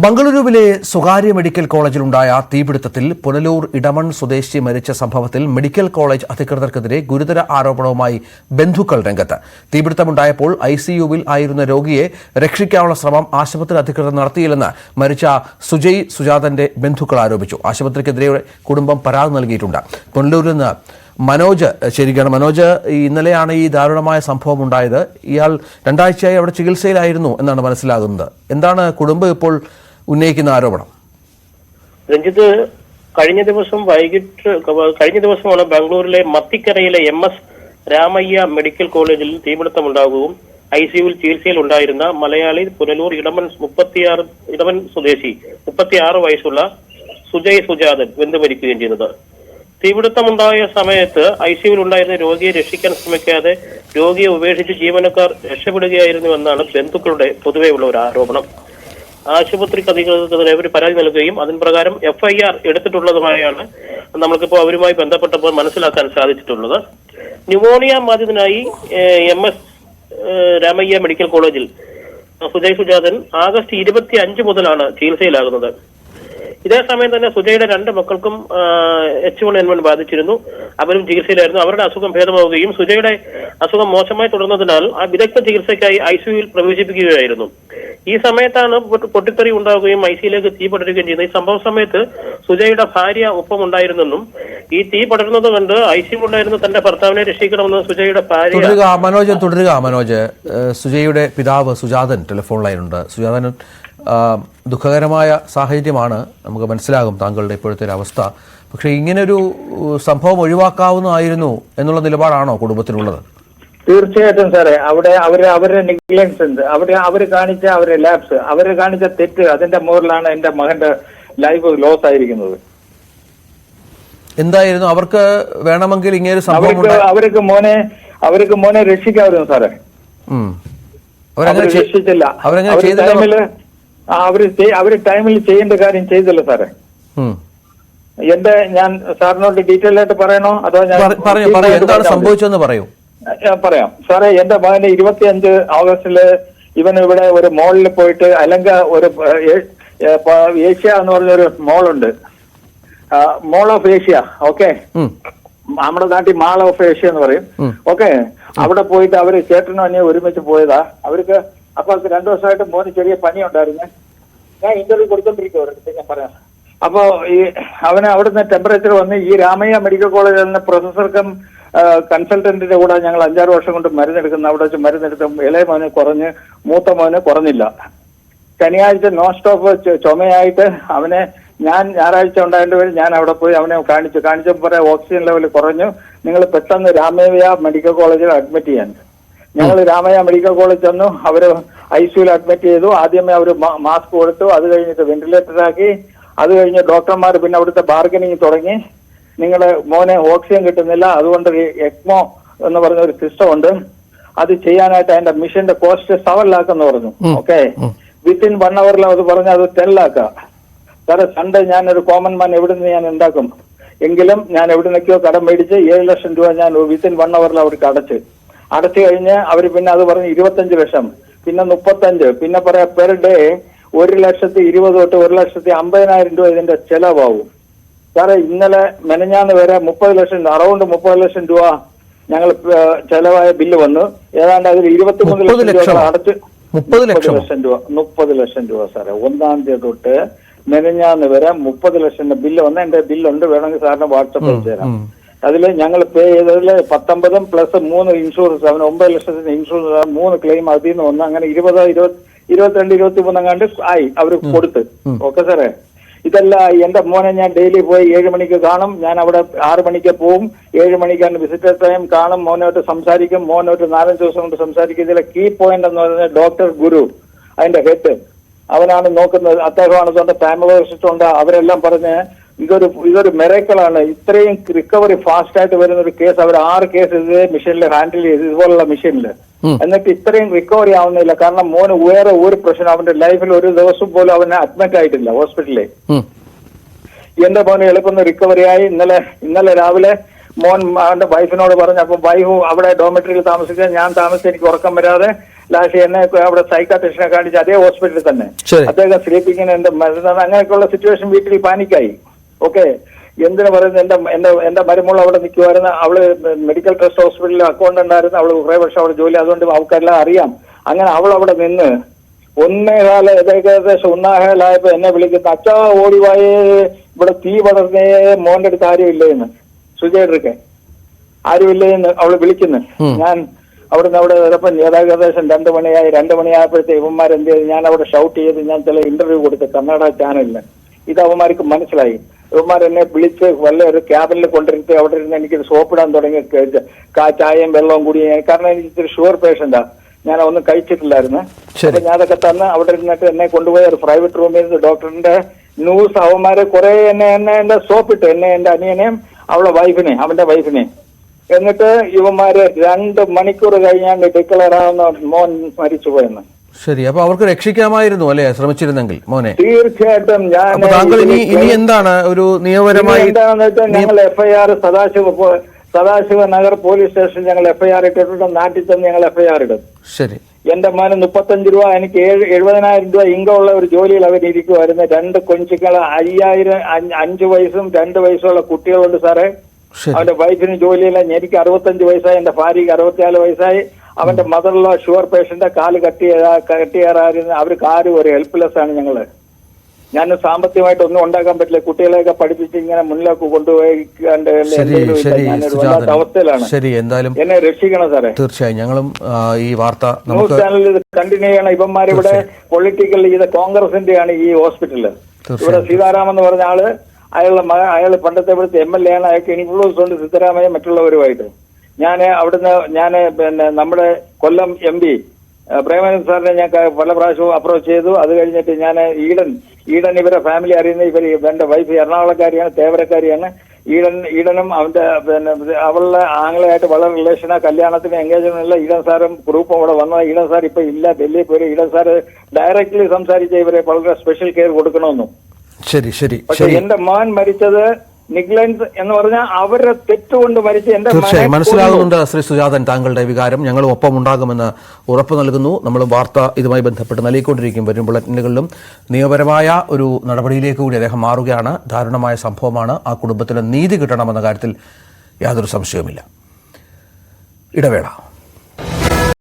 ബംഗളൂരുവിലെ സ്വകാര്യ മെഡിക്കൽ കോളേജിലുണ്ടായ തീപിടുത്തത്തിൽ പുനലൂർ ഇടമൺ സ്വദേശി മരിച്ച സംഭവത്തിൽ മെഡിക്കൽ കോളേജ് അധികൃതർക്കെതിരെ ഗുരുതര ആരോപണവുമായി ബന്ധുക്കൾ രംഗത്ത്. തീപിടുത്തമുണ്ടായപ്പോൾ ഐസിയുവിൽ ആയിരുന്ന രോഗിയെ രക്ഷിക്കാനുള്ള ശ്രമം ആശുപത്രി അധികൃതർ നടത്തിയില്ലെന്ന് മരിച്ച സുജയ് സുജാതന്റെ ബന്ധുക്കൾ ആരോപിച്ചു. ആശുപത്രിക്കെതിരെ കുടുംബം പരാതി നൽകിയിട്ടുണ്ട്. പുനലൂരിൽ നിന്ന് മനോജ് ശരിയാണ്. മനോജ്, ഇന്നലെയാണ് ഈ ദാരുണമായ സംഭവം ഉണ്ടായത്. ഇയാൾ 2 ആഴ്ചയായി അവിടെ ചികിത്സയിലായിരുന്നു എന്നാണ് മനസ്സിലാകുന്നത്. എന്താണ് കുടുംബം ഇപ്പോൾ ഉന്നയിക്കുന്ന ആരോപണം? രഞ്ജിത്ത്, കഴിഞ്ഞ ദിവസമാണ് ബാംഗ്ലൂരിലെ മത്തിക്കരയിലെ MS രാമയ്യ മെഡിക്കൽ കോളേജിൽ തീപിടുത്തമുണ്ടാകുകയും ICUവിൽ ചികിത്സയിൽ ഉണ്ടായിരുന്ന മലയാളി പുനലൂർ ഇടമൺ സ്വദേശി 36 വയസ്സുള്ള സുജയ് സുജാതൻ വെന്തു മരിക്കുകയും ചെയ്തത്. തീപിടുത്തമുണ്ടായ സമയത്ത് ICUവിൽ ഉണ്ടായിരുന്ന രോഗിയെ രക്ഷിക്കാൻ ശ്രമിക്കാതെ രോഗിയെ ഉപേക്ഷിച്ച് ജീവനക്കാർ രക്ഷപ്പെടുകയായിരുന്നുവെന്നാണ് ബന്ധുക്കളുടെ പൊതുവെയുള്ള ഒരു ആരോപണം. ആശുപത്രിക്ക് അധികൃതർക്കെതിരെ അവർ പരാതി നൽകുകയും അതിന് പ്രകാരം FIR എടുത്തിട്ടുള്ളതുമായാണ് നമ്മൾക്കിപ്പോൾ അവരുമായി ബന്ധപ്പെട്ടപ്പോൾ മനസ്സിലാക്കാൻ സാധിച്ചിട്ടുള്ളത്. ന്യൂമോണിയ ബാധിതനായി MS രാമയ്യ മെഡിക്കൽ കോളേജിൽ സുജയ് സുജാതൻ ആഗസ്റ്റ് 25 മുതലാണ് ചികിത്സയിലാകുന്നത്. ഇതേസമയം തന്നെ സുജയുടെ 2 മക്കൾക്കും H1N1 ബാധിച്ചിരുന്നു. അവരും ചികിത്സയിലായിരുന്നു. അവരുടെ അസുഖം ഭേദമാവുകയും സുജയുടെ അസുഖം മോശമായി തുടർന്നതിനാൽ ആ വിദഗ്ധ ചികിത്സയ്ക്കായി ICUവിൽ പ്രവേശിപ്പിക്കുകയായിരുന്നു. ഈ സമയത്താണ് പൊട്ടിത്തെറി ഉണ്ടാവുകയും ICUയിലേക്ക് തീ പടരുകയും ചെയ്യുന്നത്. ഈ സംഭവ സമയത്ത് സുജയുടെ ഭാര്യ ഒപ്പം ഉണ്ടായിരുന്നെന്നും ഈ തീ പടരുന്നത് കണ്ട് ICUവിൽ ഉണ്ടായിരുന്ന തന്റെ ഭർത്താവിനെ രക്ഷിക്കണമെന്ന് സുജയുടെ ഭാര്യ മനോജ്, സുജയുടെ പിതാവ് സുജാതൻ ടെലിഫോൺ ലൈനുണ്ട്. സുജാതൻ, ദുഃഖകരമായ സാഹചര്യമാണ്, നമുക്ക് മനസ്സിലാകും താങ്കളുടെ ഇപ്പോഴത്തെ ഒരു അവസ്ഥ. പക്ഷേ ഇങ്ങനൊരു സംഭവം ഒഴിവാക്കാവുന്നതായിരുന്നു എന്നുള്ള നിലപാടാണോ കുടുംബത്തിനുള്ളത്? തീർച്ചയായിട്ടും സാറേ, അവരുടെ നെഗ്ലിജൻസ് ഉണ്ട്. അവർ കാണിച്ച അവരുടെ ലാബ്സ്, അവർ കാണിച്ച തെറ്റ്, അതിന്റെ മുകളിലാണ് എന്റെ മകന്റെ ലൈഫ് ലോസ് ആയിരിക്കുന്നത്. എന്തായിരുന്നു അവർക്ക് വേണമെങ്കിൽ ഇങ്ങനെ സംഭവം അവർക്ക് മോനെ രക്ഷിക്കാമായിരുന്നു സാറേ. രക്ഷിച്ചില്ല. അവര് ടൈമിൽ ചെയ്യേണ്ട കാര്യം ചെയ്തല്ലോ സാറേ. ഞാൻ സാറിനോട് ഡീറ്റെയിൽ ആയിട്ട് പറയണോ അതോ എന്താണ് സംഭവിച്ചതെന്ന് പറയൂ? പറയാം സാറേ. എന്റെ മകന് 25 ഓഗസ്റ്റില് ഇവൻ ഇവിടെ ഒരു മോളിൽ പോയിട്ട് അല്ലെങ്കിൽ ഒരു ഏഷ്യ എന്ന് പറഞ്ഞൊരു മോളുണ്ട്, മോൾ ഓഫ് ഏഷ്യ. ഓക്കെ, നമ്മുടെ നാട്ടിൽ മാൾ ഓഫ് ഏഷ്യ എന്ന് പറയും. ഓക്കെ, അവിടെ പോയിട്ട് അവര് ചേട്ടനും അനിയും ഒരുമിച്ച് പോയതാ. അവർക്ക് അപ്പൊ 2 ദിവസമായിട്ട് മോന് ചെറിയ പനി ഉണ്ടായിരുന്നു. ഞാൻ ഇന്റർവ്യൂ കൊടുത്തോണ്ടിരിക്കും, ഞാൻ പറയാം. അപ്പൊ ഈ അവന് അവിടുന്ന് ടെമ്പറേച്ചർ വന്ന് ഈ രാമയ്യ മെഡിക്കൽ കോളേജിൽ നിന്ന് പ്രൊഫസർ കം കൺസൾട്ടന്റിന്റെ കൂടെ ഞങ്ങൾ 5-6 വർഷം കൊണ്ട് മരുന്നെടുക്കുന്ന അവിടെ വെച്ച് മരുന്നെടുത്തും ഇളയ മോന് കുറഞ്ഞ് മൂത്ത മോന് കുറഞ്ഞില്ല. ശനിയാഴ്ച നോൺ സ്റ്റോപ്പ് ചുമയായിട്ട് അവനെ ഞാൻ ഞായറാഴ്ച ഉണ്ടായതുകൊണ്ട് ഞാൻ അവിടെ പോയി അവനെ കാണിച്ചപ്പോൾ പറയാം ഓക്സിജൻ ലെവൽ കുറഞ്ഞു, നിങ്ങൾ പെട്ടെന്ന് രാമയ്യ മെഡിക്കൽ കോളേജിൽ അഡ്മിറ്റ് ചെയ്യാൻ. ഞങ്ങൾ രാമയ്യ മെഡിക്കൽ കോളേജ് ചെന്നു. അവര് ICUവിൽ അഡ്മിറ്റ് ചെയ്തു. ആദ്യമേ അവർ മാസ്ക് കൊടുത്തു, അത് കഴിഞ്ഞിട്ട് വെന്റിലേറ്റർ ആക്കി. അത് കഴിഞ്ഞ് ഡോക്ടർമാർ പിന്നെ അവിടുത്തെ ബാർഗനിങ് തുടങ്ങി. നിങ്ങളുടെ മോനെ ഓക്സിജൻ കിട്ടുന്നില്ല, അതുകൊണ്ട് ECMO എന്ന് പറഞ്ഞ ഒരു സിസ്റ്റം ഉണ്ട്, അത് ചെയ്യാനായിട്ട് അതിന്റെ മിഷന്റെ കോസ്റ്റ് 7 lakh എന്ന് പറഞ്ഞു. ഓക്കെ, വിത്തിൻ 1 hour അത് പറഞ്ഞ് അത് 10 lakh. സാറേ, സൺഡേ ഞാനൊരു കോമൺ മാൻ എവിടെ നിന്ന് ഞാൻ ഉണ്ടാക്കും? എങ്കിലും ഞാൻ എവിടെ നിന്നൊക്കെയോ കടം മേടിച്ച് 7 ലക്ഷം രൂപ ഞാൻ വിത്തിൻ 1 hour അവർക്ക് അടച്ചു കഴിഞ്ഞ് അവർ പിന്നെ അത് പറഞ്ഞ് 25 ലക്ഷം, പിന്നെ 35, പിന്നെ പറയാം പെർ ഡേ 1,20,000 തൊട്ട് 1,50,000 രൂപ ഇതിന്റെ ചെലവാകും. സാറേ, ഇന്നലെ മെനഞ്ഞാന്ന് വരെ 30 ലക്ഷം, അറൗണ്ട് 30 ലക്ഷം രൂപ ഞങ്ങൾ ചെലവായ ബില്ല് വന്നു. ഏതാണ്ട് അതിൽ 23 ലക്ഷം രൂപ അടച്ച് 30 ലക്ഷം രൂപ സാറേ. 1-ാം തീയതി തൊട്ട് മെനഞ്ഞാന്ന് വരെ 30 ലക്ഷം ബില്ല് വന്ന എന്റെ ബില്ലുണ്ട്, വേണമെങ്കിൽ സാറിന് വാട്സപ്പ് അയച്ചു തരാം. അതില് ഞങ്ങൾ പേ ചെയ്തതില് 19 പ്ലസ് 3 ഇൻഷുറൻസ്, അവന് 9 ലക്ഷത്തിന്റെ ഇൻഷുറൻസ്, 3 ക്ലെയിം അതിൽ നിന്ന് വന്ന് അങ്ങനെ 20, 22, 23 അങ്ങാണ്ട് ആയി അവർ കൊടുത്ത്. ഓക്കെ സാറേ, ഇതല്ല എന്റെ മോനെ ഞാൻ ഡെയിലി പോയി 7 മണിക്ക് കാണും. ഞാൻ അവിടെ 6 മണിക്ക് പോവും. 7 മണിക്കാണ് വിസിറ്റർ ടൈം. കാണും, മോനോട്ട് സംസാരിക്കും. മോനോട്ട് 4-5 ദിവസം കൊണ്ട് സംസാരിക്കും. ഇതിലെ കീ പോയിന്റ് എന്ന് പറയുന്നത് ഡോക്ടർ ഗുരു, അതിന്റെ ഹെഡ്, അവനാണ് നോക്കുന്നത്. അദ്ദേഹമാണ് ഇതുകൊണ്ട് ഫാമിലി ഉണ്ട്. അവരെല്ലാം പറഞ്ഞ് ഇതൊരു മെറേക്കളാണ്. ഇത്രയും റിക്കവറി ഫാസ്റ്റ് ആയിട്ട് വരുന്ന ഒരു കേസ് അവർ 6 കേസ് ഇതേ മെഷീനിൽ ഹാൻഡിൽ ചെയ്ത്, ഇതുപോലുള്ള മെഷീനിൽ, എന്നിട്ട് ഇത്രയും റിക്കവറി ആവുന്നില്ല. കാരണം മോന് വേറെ ഒരു പ്രശ്നം അവന്റെ ലൈഫിൽ ഒരു ദിവസം പോലും അവനെ അഡ്മിറ്റ് ആയിട്ടില്ല ഹോസ്പിറ്റലിൽ. എന്റെ മോന് എളുപ്പം റിക്കവറി ആയി. ഇന്നലെ രാവിലെ മോൻ അവന്റെ വൈഫിനോട് പറഞ്ഞു. അപ്പൊ വൈഫ് അവിടെ ഡോമിറ്ററിയിൽ താമസിക്കാൻ, ഞാൻ താമസിച്ച് എനിക്ക് ഉറക്കം വരാതെ ലാസ്റ്റ് എന്നെ അവിടെ സൈക്കാട്രിസ്റ്റിനെ കാണിച്ച് അതേ ഹോസ്പിറ്റലിൽ തന്നെ ശരി. അദ്ദേഹം സ്ലീപ്പിങ്ങിന് എന്റെ മരുന്നാണ്. അങ്ങനെയൊക്കെയുള്ള സിറ്റുവേഷൻ വീട്ടിൽ പാനിക്കായി. ഓക്കെ, എന്തിനു പറയുന്നത്, എന്റെ മരുമോൾ അവിടെ നിൽക്കുമായിരുന്നു. അവള് മെഡിക്കൽ ട്രസ്റ്റ് ഹോസ്പിറ്റലിൽ അക്കൗണ്ടന്റ് ആയിരുന്നു. അവള് കുറെ വർഷം അവിടെ ജോലി, അതുകൊണ്ട് അവൾക്കെല്ലാം അറിയാം. അങ്ങനെ അവൾ അവിടെ നിന്ന് ഏകദേശം 1:15 എന്നെ വിളിക്കുന്നു, അച്ഛാ ഓടിവായേ, ഇവിടെ തീ പടർന്നേ, മോന്റെ അടുത്ത് ആരുമില്ലേന്ന്, സുജയുടെ ആരുമില്ലേന്ന് അവള് വിളിക്കുന്നു. ഞാൻ അവിടെ ചിലപ്പോൾ ഏകദേശം 2 മണിയായി. 2 മണിയായപ്പോഴത്തെ ഇവന്മാരെന്ത് ചെയ്തു, ഞാൻ അവിടെ ഷൗട്ട് ചെയ്ത് ഞാൻ ചില ഇന്റർവ്യൂ കൊടുത്ത് കർണാടക ചാനലിന്. ഇത് അവന്മാർക്ക് മനസ്സിലായി. ഇവന്മാരെന്നെ വിളിച്ച് വല്ല ഒരു ക്യാബിനിൽ കൊണ്ടിരുത്തി അവിടെ ഇരുന്ന് എനിക്ക് സോപ്പിടാൻ തുടങ്ങി, ചായയും വെള്ളവും കൂടി. കാരണം എനിക്ക് ഇത്തിരി ഷുഗർ പേഷ്യന്റാ, ഞാൻ ഒന്നും കഴിച്ചിട്ടില്ലായിരുന്നു. അപ്പൊ ഞാൻ അതൊക്കെ തന്ന് അവിടെ ഇരുന്നിട്ട് എന്നെ കൊണ്ടുപോയി ഒരു പ്രൈവറ്റ് റൂമിൽ നിന്ന് ഡോക്ടറിന്റെ ന്യൂസ് അവന്മാരെ കുറെ എന്നെ സോപ്പിട്ട്, എന്റെ അനിയനെയും അവന്റെ വൈഫിനെയും. എന്നിട്ട് ഇവന്മാര് 2 മണിക്കൂർ കഴിഞ്ഞാണ്ട് ഡിക്ലെയർ ആവുന്ന മോൻ മരിച്ചുപോയെന്ന്. ശരി, അപ്പൊ അവർക്ക് രക്ഷിക്കാമായിരുന്നു അല്ലെ, ശ്രമിച്ചിരുന്നെങ്കിൽ മോനെ? തീർച്ചയായിട്ടും. താങ്കൾ ഇനി എന്താണ് ഒരു നിയമപരമായി? എന്താണെന്ന് വെച്ചാൽ ഞങ്ങൾ FIR സദാശിവ നഗർ പോലീസ് സ്റ്റേഷനിൽ ഞങ്ങൾ FIR ഇട്ടിട്ടുണ്ട്. നാട്ടിൽ തന്നെ ഞങ്ങൾ FIR ഇടും. ശരി. എന്റെ മോന് 35 രൂപ, എനിക്ക് 70,000 രൂപ ഇൻകം ഉള്ള ഒരു ജോലിയിൽ അവരിയ്ക്കുമായിരുന്നു. 2 കൊച്ചുങ്ങള് 5 വയസ്സും 2 വയസ്സുള്ള കുട്ടികളുണ്ട് സാറേ. അവന്റെ വൈഫിന് ജോലിയില്ല. എനിക്ക് 65 വയസ്സായി, എന്റെ ഭാര്യക്ക് 64 വയസ്സായി. അവന്റെ മദറിലോ ഷുഗർ പേഷ്യന്റ്, കാല് കട്ടിയേറായിരുന്നു. അവർക്ക് ആരും ഒരു ഹെൽപ്ലെസ് ആണ് ഞങ്ങള്. ഞാൻ സാമ്പത്തികമായിട്ട് ഒന്നും ഉണ്ടാക്കാൻ പറ്റില്ല. കുട്ടികളെയൊക്കെ പഠിപ്പിച്ച് ഇങ്ങനെ മുന്നിലേക്ക് കൊണ്ടുപോയി അവസ്ഥയിലാണ്. ശരി, എന്തായാലും എന്നെ രക്ഷിക്കണം സാറേ. തീർച്ചയായും ഞങ്ങളും ഈ വാർത്ത ന്യൂസ് ചാനലിൽ കണ്ടിന്യൂ ചെയ്യണം. ഇവന്മാരിവിടെ പൊളിറ്റിക്കൽ ഇത് കോൺഗ്രസിന്റെയാണ് ഈ ഹോസ്പിറ്റലില്. ഇവിടെ സീതാരാമൻ എന്ന് പറഞ്ഞ ആള്, അയാള് പണ്ടത്തെ ഇവിടുത്തെ MLA ആണ്. അയാൾക്ക് ഇൻഫ്ലുവൻസ് ഉണ്ട് സിദ്ധരാമയ്യ മറ്റുള്ളവരുമായിട്ട്. പിന്നെ നമ്മുടെ കൊല്ലം MP പ്രേമാനന്ദ് സാറിനെ ഞാൻ പല പ്രാവശ്യവും അപ്രോച്ച് ചെയ്തു. അത് കഴിഞ്ഞിട്ട് ഞാൻ ഈഡൻ ഇവരെ ഫാമിലി അറിയുന്ന എന്റെ വൈഫ് എറണാകുളക്കാരിയാണ്, തേവരക്കാരിയാണ്. ഈഡനും അവന്റെ അവളുടെ ആംഗ്ലയായിട്ട് വളരെ റിലേഷനാ. കല്യാണത്തിന് എൻഗേജ്മെന്റില്ല. ഈഡൻ സാറും ഗ്രൂപ്പും ഇവിടെ വന്നത്. ഈഡൻ സാർ ഇപ്പൊ ഇല്ല, ഡൽഹിയിൽ പോയി. ഈഡൻ സാർ ഡയറക്ട്ലി സംസാരിച്ച ഇവരെ വളരെ സ്പെഷ്യൽ കെയർ കൊടുക്കണമെന്നും. ശരി ശരി. പക്ഷെ എന്റെ മോൻ മരിച്ചത് നിഗ്ലൻസ് എന്ന് പറഞ്ഞാൽ അവരുടെ തെറ്റുകൊണ്ട് മരിച്ച എന്റെ തീർച്ചയായും മനസ്സിലാകുന്നുണ്ട് ശ്രീ സുജാതൻ താങ്കളുടെ വികാരം. ഞങ്ങളും ഒപ്പം ഉണ്ടാകുമെന്ന് ഉറപ്പ് നൽകുന്നു. നമ്മൾ വാർത്ത ഇതുമായി ബന്ധപ്പെട്ട് നൽകിക്കൊണ്ടിരിക്കും. വരും ബുള്ളറ്റിനുകളിലും നിയമപരമായ ഒരു നടപടിയിലേക്ക് കൂടി അദ്ദേഹം മാറുകയാണ്. ദാരുണമായ സംഭവമാണ്. ആ കുടുംബത്തിന് നീതി കിട്ടണമെന്ന കാര്യത്തിൽ യാതൊരു സംശയവുമില്ല. ഇടവേള.